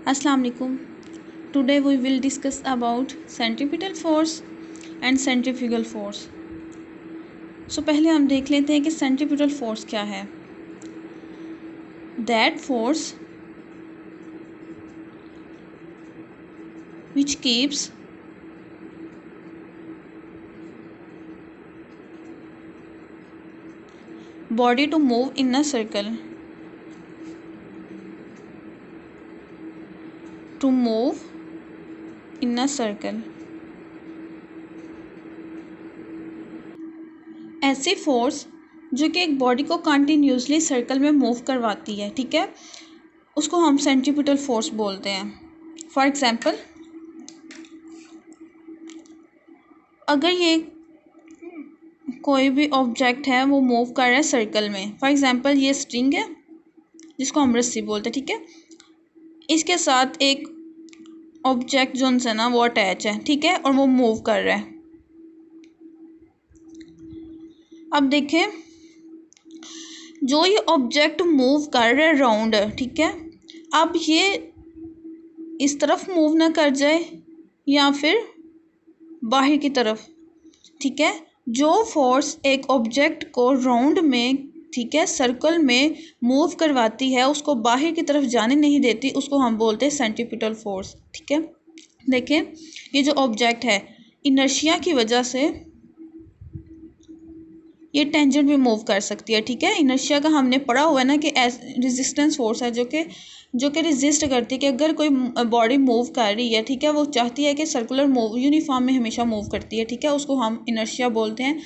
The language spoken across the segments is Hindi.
Assalamu alaikum. Today we will discuss about centripetal force and centrifugal force. पहले हम देख लेते हैं कि centripetal force क्या है. That force which keeps body to move in a circle. To move in a circle. ऐसी फोर्स जो कि एक बॉडी को कंटिन्यूसली सर्कल में मूव करवाती है, ठीक है, उसको हम सेंट्रीपिटल फोर्स बोलते हैं. फॉर एग्जांपल, अगर ये कोई भी ऑब्जेक्ट है वो मूव कर रहा है सर्कल में. फॉर एग्जांपल, ये स्ट्रिंग है जिसको हम रस्सी बोलते हैं, ठीक है, इसके साथ एक ऑब्जेक्ट जो है ना वो अटैच है, ठीक है, और वो मूव कर रहा है. अब देखें, जो ये ऑब्जेक्ट मूव कर रहा है राउंड, ठीक है, अब ये इस तरफ मूव ना कर जाए या फिर बाहर की तरफ, ठीक है. जो फोर्स एक ऑब्जेक्ट को राउंड में, ठीक है, सर्कल में मूव करवाती है, उसको बाहर की तरफ जाने नहीं देती, उसको हम बोलते हैं सेंट्रीपिटल फोर्स, ठीक है. देखें, ये जो ऑब्जेक्ट है, इनर्शिया की वजह से ये टेंजेंट भी मूव कर सकती है, ठीक है. इनर्शिया का हमने पढ़ा हुआ है ना कि रेजिस्टेंस फोर्स है जो कि रेजिस्ट करती है कि अगर कोई बॉडी मूव कर रही है, ठीक है, वो चाहती है कि सर्कुलर मूव यूनिफॉर्म में हमेशा मूव करती है, ठीक है, उसको हम इनर्शिया बोलते हैं.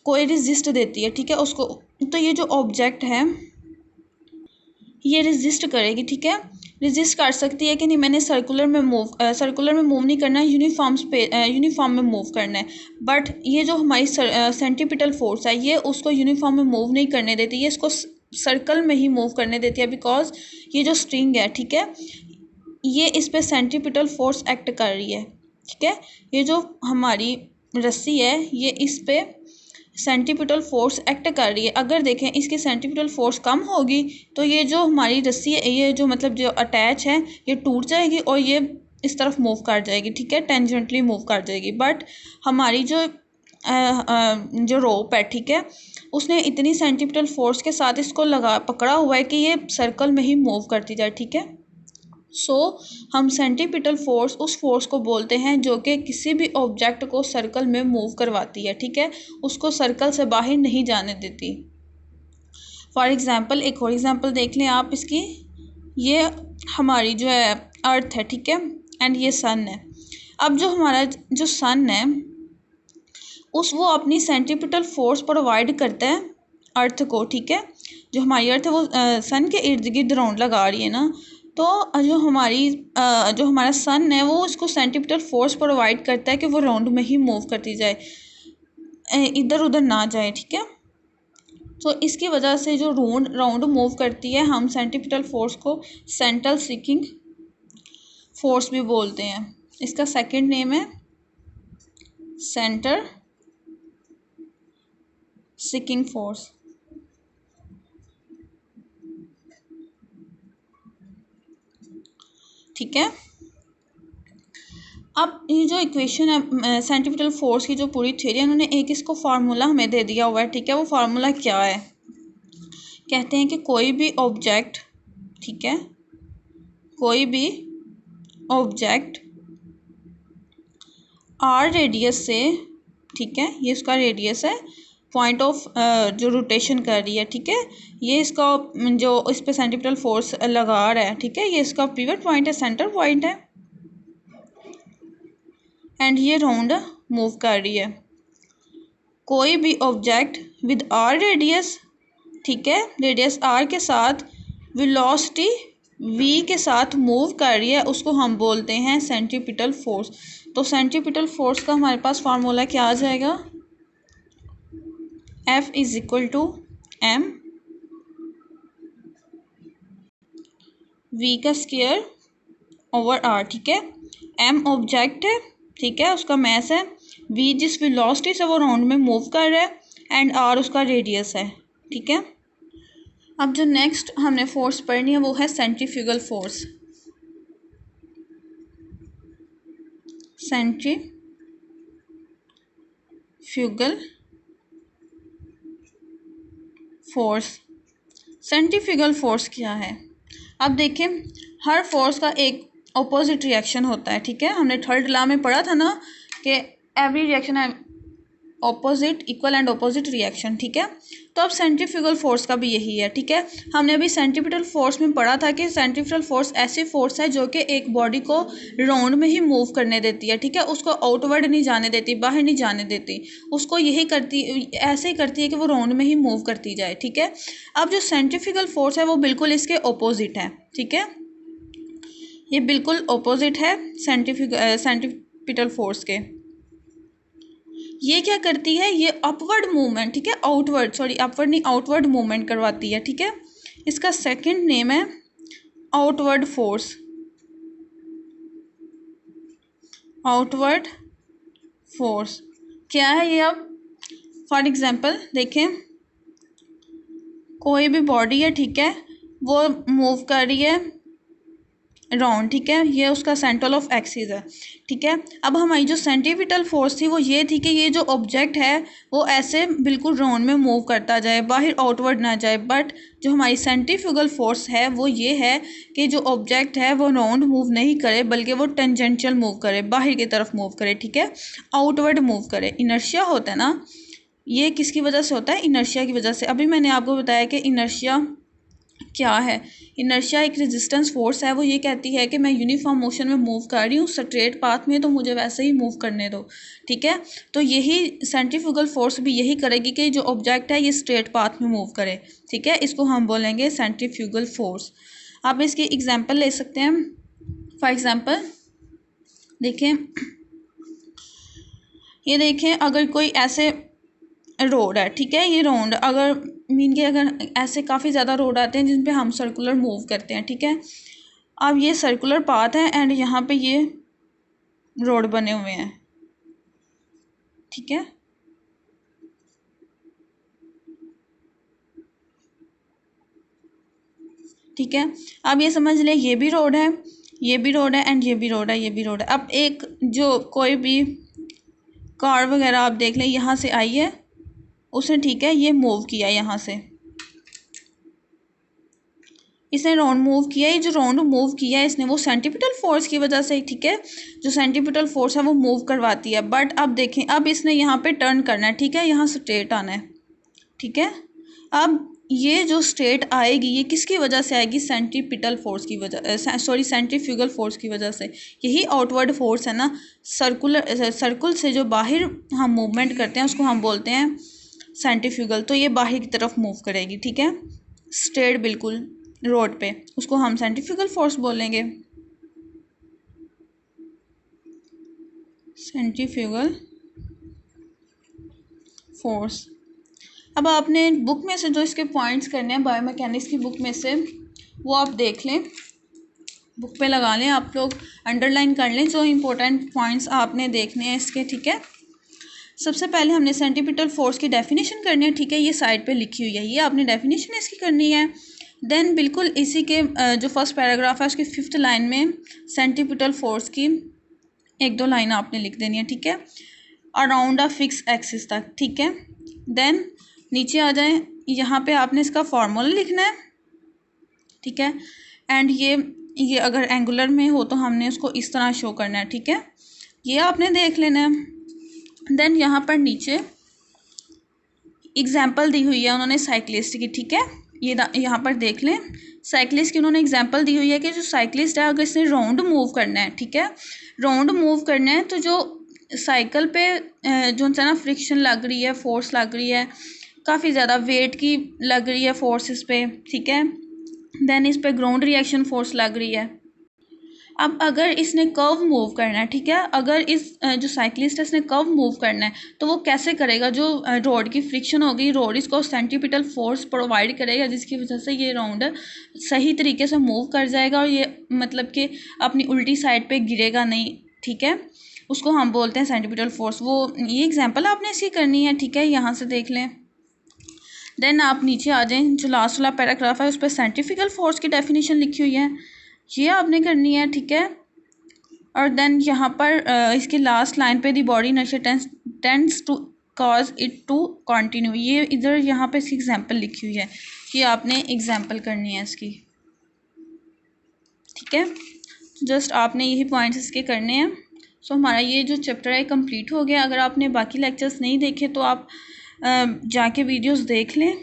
कोई रेजिस्ट देती है, ठीक है, उसको. तो ये जो ऑब्जेक्ट है ये रेजिस्ट करेगी, ठीक है, रेजिस्ट कर सकती है कि नहीं, मैंने सर्कुलर में मूव नहीं करना है, यूनिफॉर्म में मूव करना है. बट ये जो हमारी सेंट्रीपिटल फोर्स है ये उसको यूनिफॉर्म में मूव नहीं करने देती, ये इसको सर्कल में ही मूव करने देती है. बिकॉज ये जो स्ट्रिंग है, ठीक है, ये इस पे सेंट्रीपिटल फोर्स एक्ट कर रही है, ठीक है. ये जो हमारी रस्सी है ये इस पे सेंट्रीपिटल फोर्स एक्ट कर रही है. अगर देखें इसकी सेंट्रीपिटल फोर्स कम होगी तो ये जो हमारी रस्सी है, ये जो मतलब जो अटैच है, ये टूट जाएगी और ये इस तरफ मूव कर जाएगी, ठीक है, टेंजेंटली मूव कर जाएगी. बट हमारी जो रोप है, ठीक है, उसने इतनी सेंट्रीपिटल फोर्स के साथ इसको पकड़ा हुआ है कि ये सर्कल में ही मूव करती जाए, ठीक है. हम सेंट्रीपिटल फोर्स उस फोर्स को बोलते हैं जो कि किसी भी ऑब्जेक्ट को सर्कल में मूव करवाती है, ठीक है, उसको सर्कल से बाहर नहीं जाने देती. फॉर एग्जांपल, एक और एग्जांपल देख लें आप इसकी. ये हमारी जो है अर्थ है, ठीक है, एंड ये सन है. अब जो हमारा जो सन है वो अपनी सेंट्रीपिटल फोर्स प्रोवाइड करता है अर्थ को, ठीक है. जो हमारी अर्थ है वो सन के इर्द गिर्द राउंड लगा रही है ना, तो जो हमारा सन है वो इसको सेंट्रीपिटल फोर्स प्रोवाइड करता है कि वो राउंड में ही मूव करती जाए, इधर उधर ना जाए, ठीक है. तो इसकी वजह से जो राउंड मूव करती है, हम सेंट्रीपिटल फोर्स को सेंट्रल सिकिंग फोर्स भी बोलते हैं. इसका सेकंड नेम है सेंटर सिकिंग फोर्स. ठीक है. अब ये जो इक्वेशन है सेंट्रीपिटल फोर्स की, जो पूरी थ्योरी है, उन्होंने एक इसको फार्मूला हमें दे दिया हुआ है, ठीक है. वो फार्मूला क्या है? कहते हैं कि कोई भी ऑब्जेक्ट, ठीक है, कोई भी ऑब्जेक्ट आर रेडियस से, ठीक है, ये उसका रेडियस है, पॉइंट ऑफ जो रोटेशन कर रही है, ठीक है, ये इसका जो इस पे सेंट्रीपिटल फोर्स लगा रहा है, ठीक है, ये इसका पिवट पॉइंट है, सेंटर पॉइंट है, एंड ये राउंड मूव कर रही है. कोई भी ऑब्जेक्ट विद आर रेडियस, ठीक है, रेडियस आर के साथ वेलोसिटी वी के साथ मूव कर रही है, उसको हम बोलते हैं सेंट्रीपिटल फोर्स. तो सेंट्रीपिटल फोर्स का हमारे पास फार्मूला क्या आ जाएगा? F is equal to m v का स्क्वायर ओवर आर, ठीक है. एम ऑब्जेक्ट है, ठीक है, उसका मैस है, वी जिस वेलोसिटी से वो राउंड में मूव कर रहा है, एंड आर उसका रेडियस है, ठीक है. अब जो नेक्स्ट हमने फोर्स पढ़नी है वो है centrifugal force. Centrifugal force. Centrifugal force क्या है? अब देखें, हर फोर्स का एक ऑपोजिट रिएक्शन होता है, ठीक है। हमने थर्ड लॉ में पढ़ा था ना कि एवरी रिएक्शन है opposite equal and opposite reaction, ठीक है। तो अब सेंट्रीफ्यूगल फोर्स का भी यही है, ठीक है। हमने अभी सेंट्रीपिटल फोर्स में पढ़ा था कि सेंट्रीपिटल फोर्स ऐसी फोर्स है जो कि एक बॉडी को राउंड में ही मूव करने देती है, ठीक है। उसको आउटवर्ड नहीं जाने देती, बाहर नहीं जाने देती, उसको यही करती, ऐसे ही करती है कि वो राउंड में ही मूव करती जाए, ठीक है। अब जो सेंट्रीफ्यूगल फोर्स है वो बिल्कुल इसके ऑपोजिट है, ठीक है। ये बिल्कुल ऑपोजिट है सेंट्रीपिटल फोर्स के। ये क्या करती है? ये अपवर्ड मूवमेंट, ठीक है, अपवर्ड नहीं, आउटवर्ड मूवमेंट करवाती है, ठीक है। इसका सेकंड नेम है आउटवर्ड फोर्स। आउटवर्ड फोर्स क्या है ये? अब फॉर एग्जांपल देखें, कोई भी बॉडी है, ठीक है, वो मूव कर रही है राउंड, ठीक है, ये उसका सेंट्रल ऑफ एक्सिस है, ठीक है। अब हमारी जो सेंट्रीपिटल फोर्स थी वो ये थी कि ये जो ऑब्जेक्ट है वो ऐसे बिल्कुल राउंड में मूव करता जाए, बाहर आउटवर्ड ना जाए। बट जो हमारी सेंट्रीफ्यूगल फोर्स है वो ये है कि जो ऑब्जेक्ट है वो राउंड मूव नहीं करे, बल्कि वो टेंजेंशियल मूव करे, बाहर की तरफ मूव करे, ठीक है, आउटवर्ड मूव करे। इनर्शिया होता है ना, ये किसकी वजह से होता है? इनर्शिया की वजह से। अभी मैंने आपको बताया कि इनर्शिया क्या है। इनर्शिया एक रेजिस्टेंस फोर्स है, वो ये कहती है कि मैं यूनिफॉर्म मोशन में मूव कर रही हूँ स्ट्रेट पाथ में, तो मुझे वैसे ही मूव करने दो, ठीक है। तो यही सेंट्रीफ्यूगल फोर्स भी यही करेगी कि जो ऑब्जेक्ट है ये स्ट्रेट पाथ में मूव करे, ठीक है। इसको हम बोलेंगे सेंट्रीफ्यूगल फोर्स। आप इसकी एग्जांपल ले सकते हैं। फॉर एग्जांपल देखें, ये देखें, अगर कोई ऐसे रोड है, ठीक है, ये रोड अगर मीन के अगर ऐसे काफ़ी ज़्यादा रोड आते हैं जिन पे हम सर्कुलर मूव करते हैं, ठीक है। अब ये सर्कुलर पाथ है एंड यहाँ पे ये रोड बने हुए हैं, ठीक है। ठीक है, अब ये समझ लें ये भी रोड है, ये भी रोड है एंड ये भी रोड है, ये भी रोड है। अब एक जो कोई भी कार वगैरह आप देख लें, यहाँ से आई है उसने, ठीक है, ये मूव किया यहाँ से, इसने राउंड मूव किया। ये जो राउंड मूव किया है इसने, वो सेंट्रीपिटल फोर्स की वजह से, ठीक है, जो सेंट्रीपिटल फोर्स है वो मूव करवाती है। बट अब देखें, अब इसने यहाँ पे टर्न करना है, ठीक है, यहाँ स्ट्रेट आना है, ठीक है। अब ये जो स्ट्रेट आएगी ये किसकी वजह से आएगी? सेंट्रीपिटल फोर्स की वजह, सेंट्रीफ्यूगल फोर्स की वजह से। यही आउटवर्ड फोर्स है ना, सर्कुल से जो बाहर हम मूवमेंट करते हैं उसको हम बोलते हैं सेंट्रीफ्यूगल। तो ये बाहर की तरफ मूव करेगी, ठीक है, स्ट्रेट बिल्कुल रोड पे, उसको हम सेंट्रीफ्यूगल फोर्स बोलेंगे, सेंट्रीफ्यूगल फोर्स। अब आपने बुक में से जो इसके पॉइंट्स करने हैं बायोमैकेनिक्स की बुक में से, वो आप देख लें, बुक पे लगा लें, आप लोग अंडरलाइन कर लें जो इम्पोर्टेंट पॉइंट्स आपने देखने हैं इसके, ठीक है। सबसे पहले हमने सेंट्रीपिटल फोर्स की डेफिनेशन करनी है, ठीक है, ये साइड पे लिखी हुई है, ये आपने डेफिनेशन इसकी करनी है। देन बिल्कुल इसी के जो फर्स्ट पैराग्राफ है उसकी 5th लाइन में सेंट्रीपिटल फोर्स की 1-2 लाइन आपने लिख देनी है, ठीक है, अराउंड अ फिक्स एक्सिस तक, ठीक है। देन नीचे आ जाएं, यहाँ पे आपने इसका फार्मूला लिखना है, ठीक है, एंड ये अगर एंगुलर में हो तो हमने उसको इस तरह शो करना है, ठीक है, ये आपने देख लेना है। देन यहाँ पर नीचे एग्जाम्पल दी हुई है उन्होंने साइक्लिस्ट की, ठीक है, ये यहाँ पर देख लें, साइक्लिस्ट की उन्होंने एग्जांपल दी हुई है कि जो साइक्लिस्ट है अगर इसने राउंड मूव करना है, ठीक है, राउंड मूव करना है, तो जो साइकिल पे जो है ना फ्रिक्शन लग रही है, फोर्स लग रही है, काफ़ी ज़्यादा वेट की लग रही है फोर्स इस पर, ठीक है। देन इस पर ग्राउंड रिएक्शन फोर्स लग रही है। अब अगर इसने कर्व मूव करना है, ठीक है, अगर इस जो साइक्लिस्ट है इसने कर्व मूव करना है तो वो कैसे करेगा? जो रोड की फ्रिक्शन होगी, रोड इसको सेंट्रीपिटल फोर्स प्रोवाइड करेगा जिसकी वजह से ये राउंड सही तरीके से मूव कर जाएगा और ये मतलब कि अपनी उल्टी साइड पे गिरेगा नहीं, ठीक है, उसको हम बोलते हैं सेंट्रीपिटल फोर्स। वो ये एग्जाम्पल आपने इसकी करनी है, ठीक है, यहाँ से देख लें। देन आप नीचे आ जाएँ, जो लास्ट वाला पैराग्राफ है उस पर सेंट्रीफ्यूगल फोर्स की डेफिनेशन लिखी हुई है, ये आपने करनी है, ठीक है। और देन यहाँ पर इसके लास्ट लाइन पे the body nature tends to cause it to continue, ये इधर यहाँ पे इसकी एग्जांपल लिखी हुई है कि आपने एग्जांपल करनी है इसकी, ठीक है। जस्ट आपने यही पॉइंट्स इसके करने हैं। सो हमारा ये जो चैप्टर है कंप्लीट हो गया। अगर आपने बाकी लेक्चर्स नहीं देखे तो आप जाके वीडियोस देख लें।